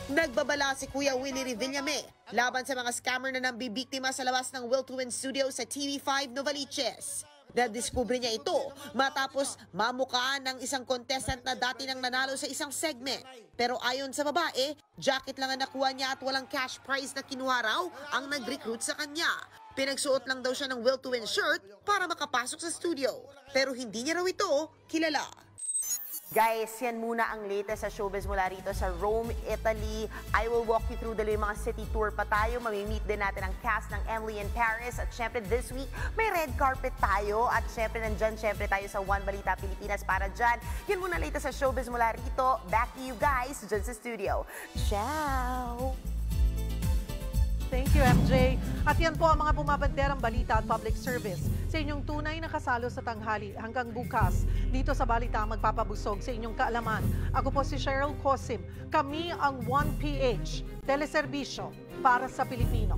Nagbabala si Kuya Willie Revillame laban sa mga scammer na nambibiktima sa labas ng Will to Win studio sa TV5 Novaliches. Nadiskubre niya ito matapos mamukaan ng isang contestant na dati nang nanalo sa isang segment. Pero ayon sa babae, jacket lang ang nakuha niya at walang cash prize na kinuha raw ang nag-recruit sa kanya. Pinagsuot lang daw siya ng Will to Win shirt para makapasok sa studio. Pero hindi niya raw ito kilala. Guys, yan muna ang latest sa showbiz mula rito sa Rome, Italy. I will walk you through the mga city tour pa tayo. Mamimit din natin ang cast ng Emily in Paris. At syempre this week, may red carpet tayo. At syempre nandyan syempre tayo sa One Balita Pilipinas para dyan. Yan muna latest sa showbiz mula rito. Back to you guys dyan sa studio. Ciao! Thank you, MJ. At yan po ang mga bumabanderang balita at public service sa inyong tunay na kasalo sa tanghali hanggang bukas. Dito sa Balita magpapabusog sa inyong kaalaman. Ako po si Cheryl Cosim. Kami ang 1PH, teleserbisyo para sa Pilipino.